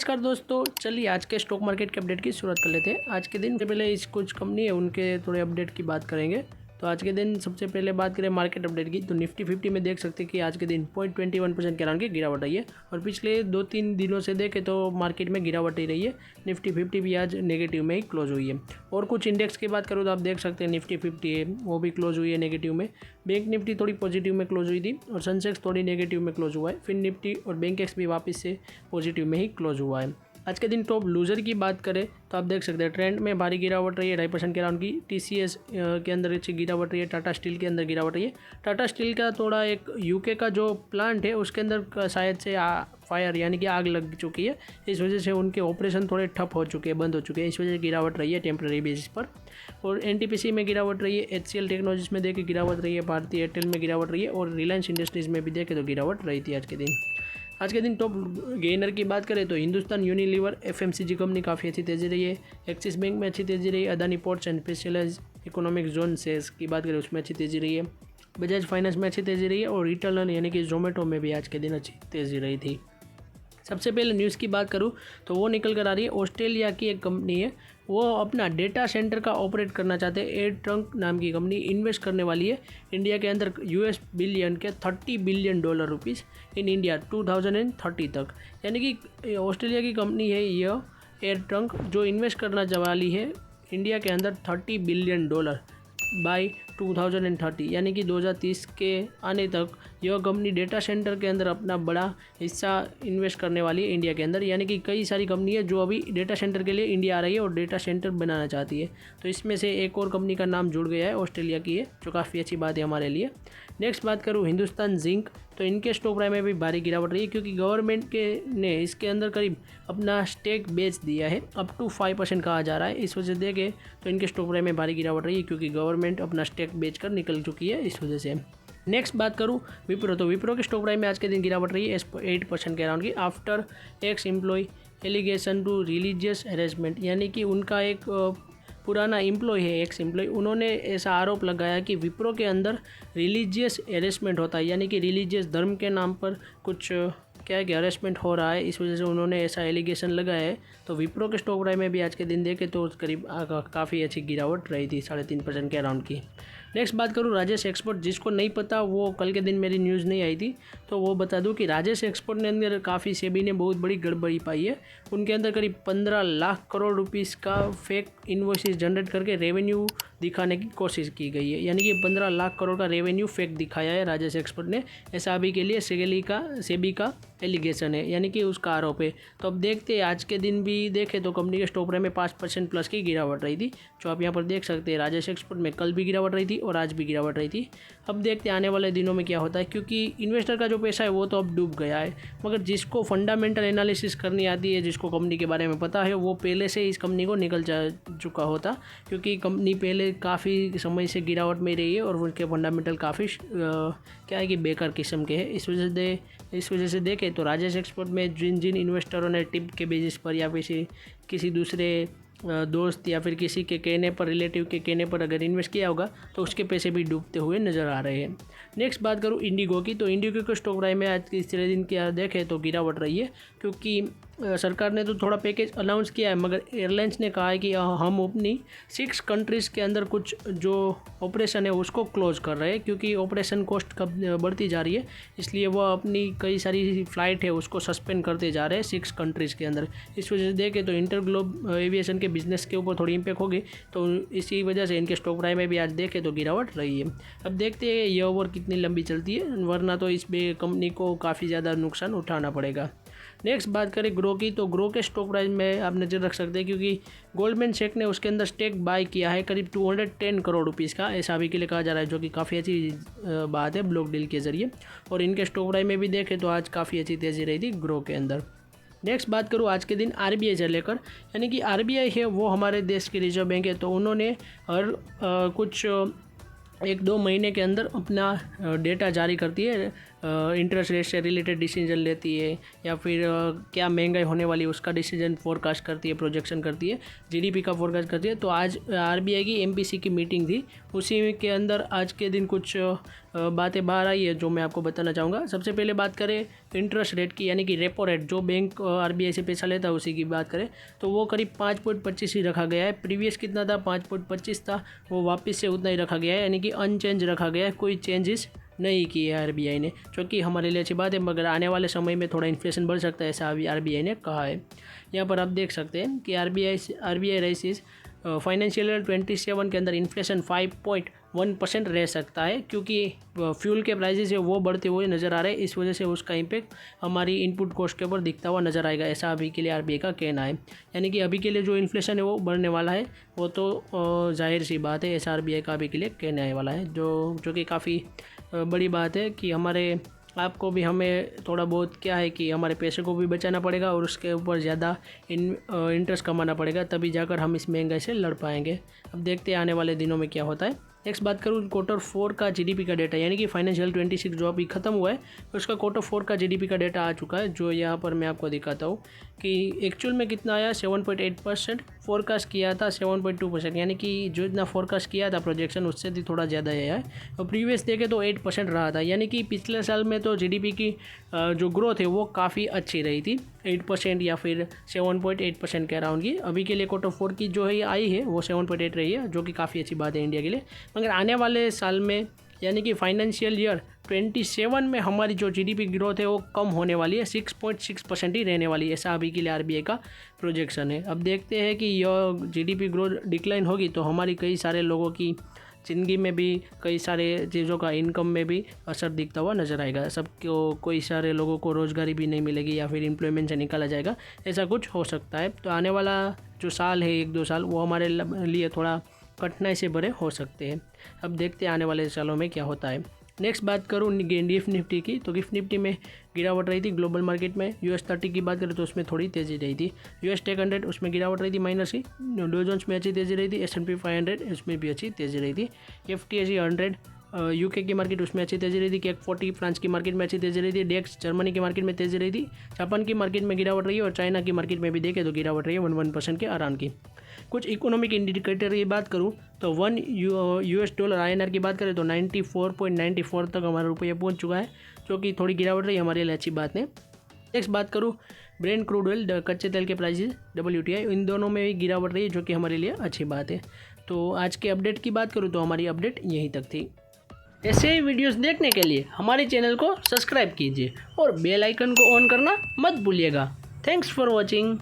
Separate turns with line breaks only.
नमस्कार दोस्तों, चलिए आज के स्टॉक मार्केट के अपडेट की शुरुआत कर लेते हैं। आज के दिन से पहले इस कुछ कंपनी है उनके थोड़े अपडेट की बात करेंगे। तो आज के दिन सबसे पहले बात करें मार्केट अपडेट की, तो निफ्टी 50 में देख सकते हैं कि आज के दिन 0.21% के अराउंड की गिरावट आई है और पिछले 2-3 दिनों से देखें तो मार्केट में गिरावट ही रही है। निफ्टी 50 भी आज नेगेटिव में ही क्लोज हुई है। और कुछ इंडेक्स की बात करूँ तो आप देख सकते हैं निफ्टी 50 है वो भी क्लोज हुई है नेगेटिव में। बैंक निफ्टी थोड़ी पॉजिटिव में क्लोज हुई थी और सेंसेक्स थोड़ी नेगेटिव में क्लोज हुआ है। फिर निफ्टी और बैंक एक्स भी वापस से पॉजिटिव में ही क्लोज हुआ है। आज के दिन टॉप लूजर की बात करें तो आप देख सकते हैं ट्रेंड में भारी गिरावट रही है 2.5% के अराउंड की। TCS के अंदर अच्छी गिरावट रही है। टाटा स्टील के अंदर गिरावट रही है। टाटा स्टील का थोड़ा एक यूके का जो प्लांट है उसके अंदर शायद से फायर यानी कि आग लग चुकी है। इस वजह से उनके ऑपरेशन थोड़े ठप हो चुके हैं, बंद हो चुके हैं। इस वजह से गिरावट रही है टेम्प्रेरी बेसिस पर। और NTPC में गिरावट रही है। HCL टेक्नोलॉजीज में देखे गिरावट रही है। भारतीय एयरटेल में गिरावट रही है और रिलायंस इंडस्ट्रीज़ में भी देखे तो गिरावट रही थी आज के दिन टॉप गेनर की बात करें तो हिंदुस्तान यूनिलीवर FMCG कंपनी काफ़ी अच्छी तेज़ी रही है। एक्सिस बैंक में अच्छी तेज़ी रही है। Adani ports and specialise economic zone shares की बात करें उसमें अच्छी तेज़ी रही है। बजाज फाइनेंस में अच्छी तेज़ी रही है और रिटेलर यानी कि जोमेटो में भी आज के दिन अच्छी तेज़ी रही थी। सबसे पहले न्यूज़ की बात करूं तो वो निकल कर आ रही है ऑस्ट्रेलिया की एक कंपनी है, वो अपना डेटा सेंटर का ऑपरेट करना चाहते हैं। एयर ट्रंक नाम की कंपनी इन्वेस्ट करने वाली है इंडिया के अंदर US बिलियन के $30 बिलियन इन इंडिया 2030 तक। यानी कि ऑस्ट्रेलिया की कंपनी है यह एयर ट्रंक जो इन्वेस्ट करना वाली है इंडिया के अंदर $30 बिलियन बाय 2030 यानी कि 2030 के आने तक यह कंपनी डेटा सेंटर के अंदर अपना बड़ा हिस्सा इन्वेस्ट करने वाली है इंडिया के अंदर। यानी कि कई सारी कंपनी है जो अभी डेटा सेंटर के लिए इंडिया आ रही है और डेटा सेंटर बनाना चाहती है। तो इसमें से एक और कंपनी का नाम जुड़ गया है, ऑस्ट्रेलिया की है, जो काफ़ी अच्छी बात है हमारे लिए। नेक्स्ट बात करूँ हिंदुस्तान जिंक, तो इनके स्टॉक प्राइस में भी भारी गिरावट रही है क्योंकि गवर्नमेंट के ने इसके अंदर करीब अपना स्टेक बेच दिया है। अप टू 5% कहा जा रहा है। इस वजह से देखें तो इनके स्टॉक प्राइस में भारी गिरावट रही है क्योंकि गवर्नमेंट अपना स्टेक बेचकर निकल चुकी है इस वजह से। नेक्स्ट बात करूं विप्रो, तो विप्रो के स्टॉक प्राइस में आज के दिन गिरावट रही है 8% के अराउंड की। After ex employ allegation to religious harassment, यानी कि उनका एक पुराना एम्प्लॉय है, एक्स एम्प्लॉय, उन्होंने ऐसा आरोप लगाया कि विप्रो के अंदर रिलीजियस हैरेसमेंट होता है, यानी कि रिलीजियस धर्म के नाम पर कुछ क्या है कि हरेसमेंट हो रहा है। इस वजह से उन्होंने ऐसा एलिगेशन लगाया है। तो विप्रो के स्टॉक प्राइस में भी आज के दिन देखे तो करीब काफ़ी अच्छी गिरावट रही थी 3.5% के अराउंड की। नेक्स्ट बात करूँ राजेश एक्सपोर्ट, जिसको नहीं पता वो कल के दिन मेरी न्यूज़ नहीं आई थी तो वो बता दूं कि राजेश एक्सपोर्ट ने अंदर काफ़ी सेबी ने बहुत बड़ी गड़बड़ी पाई है। उनके अंदर करीब 15 लाख करोड़ रुपीस का फेक इन्वॉइसेस जनरेट करके रेवेन्यू दिखाने की कोशिश की गई है। यानी कि 15 लाख करोड़ का रेवेन्यू फेक दिखाया है राजेश एक्सपोर्ट ने। ऐसा अभी के लिए सेबी का एलिगेशन है, यानी कि उसका आरोप है। तो अब देखते हैं आज के दिन भी देखें तो कंपनी के स्टॉक प्राइस में 5% प्लस की गिरावट रही थी, जो आप यहाँ पर देख सकते हैं। राजेश एक्सपोर्ट में कल भी गिरावट रही थी और आज भी गिरावट रही थी। अब देखते हैं आने वाले दिनों में क्या होता है, क्योंकि इन्वेस्टर का जो पैसा है वो तो अब डूब गया है। मगर जिसको फंडामेंटल एनालिसिस करनी आती है, जिसको कंपनी के बारे में पता है, वो पहले से इस कंपनी को निकल जा चुका होता, क्योंकि कंपनी पहले काफ़ी समय से गिरावट में रही है और उनके फंडामेंटल काफ़ी क्या है कि बेकार किस्म के हैं। इस वजह से देखें तो राजेश एक्सपोर्ट में जिन इन्वेस्टरों ने टिप के बेसिस पर या किसी दूसरे दोस्त या फिर किसी के कहने पर, रिलेटिव के कहने पर अगर इन्वेस्ट किया होगा तो उसके पैसे भी डूबते हुए नज़र आ रहे हैं। नेक्स्ट बात करूँ इंडिगो की, तो इंडिगो के स्टॉक प्राइस में आज तीसरे दिन क्या देखें तो गिरावट रही है, क्योंकि सरकार ने तो थोड़ा पैकेज अनाउंस किया है, मगर एयरलाइंस ने कहा है कि हम अपनी 6 कंट्रीज़ के अंदर कुछ जो ऑपरेशन है उसको क्लोज कर रहे हैं, क्योंकि ऑपरेशन कॉस्ट कब बढ़ती जा रही है, इसलिए वह अपनी कई सारी फ़्लाइट है उसको सस्पेंड करते जा रहे हैं 6 कंट्रीज़ के अंदर। इस वजह से देखें तो इंटरग्लोब एविएशन के बिजनेस के ऊपर थोड़ी इम्पैक्ट होगी, तो इसी वजह से इनके स्टॉक प्राइस में भी आज देखें तो गिरावट रही है। अब देखते हैं ये ओवर कितनी लंबी चलती है, वरना तो इस कंपनी को काफ़ी ज़्यादा नुकसान उठाना पड़ेगा। नेक्स्ट बात करें ग्रो की, तो ग्रो के स्टॉक प्राइस में आप नज़र रख सकते हैं, क्योंकि गोल्डमैन सैक्स ने उसके अंदर स्टेक बाय किया है करीब 210 करोड़ रुपीज़ का, ऐसा अभी के लिए कहा जा रहा है, जो कि काफ़ी अच्छी बात है ब्लॉक डील के ज़रिए। और इनके स्टॉक प्राइस में भी देखें तो आज काफ़ी अच्छी तेज़ी रही थी ग्रो के अंदर। नेक्स्ट बात करूँ आज के दिन RBI से लेकर, यानी कि RBI है वो हमारे देश की रिजर्व बैंक है, तो उन्होंने कुछ 1-2 महीने के अंदर अपना डेटा जारी करती है इंटरेस्ट रेट से रिलेटेड डिसीजन लेती है, या फिर क्या महंगाई होने वाली है उसका डिसीजन फोरकास्ट करती है, प्रोजेक्शन करती है, जीडीपी का फोरकास्ट करती है। तो आज आरबीआई की एमपीसी की मीटिंग थी, उसी के अंदर आज के दिन कुछ बातें बाहर आई है जो मैं आपको बताना चाहूँगा। सबसे पहले बात करें इंटरेस्ट रेट की, यानी कि रेपो रेट, जो बैंक आरबीआई से पैसा लेता है उसी की बात करें तो वो करीब 5.25 ही रखा गया है। प्रीवियस कितना था, 5.25 था, वो वापस से उतना ही रखा गया है, यानी कि अनचेंज रखा गया है, कोई चेंजेस नहीं की है आरबीआई ने, जो कि हमारे लिए अच्छी बात है। मगर आने वाले समय में थोड़ा इन्फ्लेशन बढ़ सकता है, ऐसा अभी आरबीआई ने कहा है। यहाँ पर आप देख सकते हैं कि आरबीआई रेसिस फाइनेंशियल ईयर 27 के अंदर इन्फ्लेशन 5.1% रह सकता है, क्योंकि फ्यूल के प्राइसेस है वो बढ़ते हुए नज़र आ रहे हैं। इस वजह से उसका इम्पैक्ट हमारी इनपुट कॉस्ट के ऊपर दिखता हुआ नज़र आएगा, ऐसा अभी के लिए आरबीआई का कहना है। यानी कि अभी के लिए जो इन्फ्लेशन है वो बढ़ने वाला है, वो तो जाहिर सी बात है, ऐसा आरबीआई का अभी के लिए कहने वाला है, जो कि काफ़ी बड़ी बात है कि हमारे आपको भी, हमें थोड़ा बहुत क्या है कि हमारे पैसे को भी बचाना पड़ेगा और उसके ऊपर ज़्यादा इंटरेस्ट कमाना पड़ेगा, तभी जाकर हम इस महंगाई से लड़ पाएंगे। अब देखते हैं आने वाले दिनों में क्या होता है। नेक्स्ट बात करूँ Q4 का जीडीपी का डेटा, यानी कि फाइनेंशियल 26 जो अभी ख़त्म हुआ है उसका Q4 का जीडीपी का डेटा आ चुका है, जो यहाँ पर मैं आपको दिखाता हूँ कि एक्चुअल में कितना आया। 7.8%, फोरकास्ट किया था 7.2%, यानी कि जो इतना फोरकास्ट किया था प्रोजेक्शन उससे भी थोड़ा ज़्यादा आया है। और प्रीवियस देखे तो 8% रहा था, यानी कि पिछले साल में तो जीडीपी की जो ग्रोथ है वो काफ़ी अच्छी रही थी, 8% या फिर 7.8% के अराउंड की। अभी के लिए Q4 की जो है आई है वो 7.8 रही है, जो कि काफ़ी अच्छी बात है इंडिया के लिए। मगर आने वाले साल में, यानी कि फाइनेंशियल ईयर 27 में हमारी जो जीडीपी ग्रोथ है वो कम होने वाली है, 6.6% ही रहने वाली है, ऐसा अभी के लिए आरबीआई का प्रोजेक्शन है। अब देखते हैं कि यह जीडीपी ग्रोथ डिक्लाइन होगी तो हमारी कई सारे लोगों की ज़िंदगी में भी, कई सारे चीज़ों का इनकम में भी असर दिखता हुआ नज़र आएगा। सबको, कोई सारे लोगों को रोज़गारी भी नहीं मिलेगी या फिर एम्प्लॉयमेंट से निकाला जाएगा, ऐसा कुछ हो सकता है। तो आने वाला जो साल है, 1-2 साल, वो हमारे लिए थोड़ा कठिनाई से भरे हो सकते हैं। अब देखते हैं आने वाले सालों में क्या होता है। नेक्स्ट बात करूँ गिफ्ट निफ्टी की, तो गिफ्ट निफ्टी में गिरावट रही थी ग्लोबल मार्केट में। US30 की बात करें तो उसमें थोड़ी तेज़ी रही थी। US टेक 100 उसमें गिरावट रही थी माइनस की। डो जोन्स में अच्छी तेज़ी रही थी। S&P 500 उसमें भी अच्छी तेज़ी रही थी। FTSE 100 यूके की मार्केट उसमें अच्छी तेज़ी रही थी। CAC 40 फ्रांस की मार्केट में अच्छी तेज़ी रही थी। डेक्स जर्मनी की मार्केट में तेज़ी रही थी। जापान की मार्केट में गिरावट रही है और चाइना की मार्केट में भी देखें तो गिरावट रही है 1% के अराउंड की। कुछ इकोनॉमिक इंडिकेटर की बात करूँ तो $1 INR की बात करें तो 94.94 तक हमारा रुपया पहुँच चुका है, जो कि थोड़ी गिरावट रही हमारे लिए अच्छी बात है। नेक्स्ट बात करूँ ब्रेंट क्रूड ऑयल, कच्चे तेल के प्राइसेस, WTI, इन दोनों में भी गिरावट रही है, जो कि हमारे लिए अच्छी बात है। तो आज के अपडेट की बात करूँ तो हमारी अपडेट यहीं तक थी। ऐसे ही वीडियोस देखने के लिए हमारे चैनल को सब्सक्राइब कीजिए और बेल आइकन को ऑन करना मत भूलिएगा। Thanks for watching.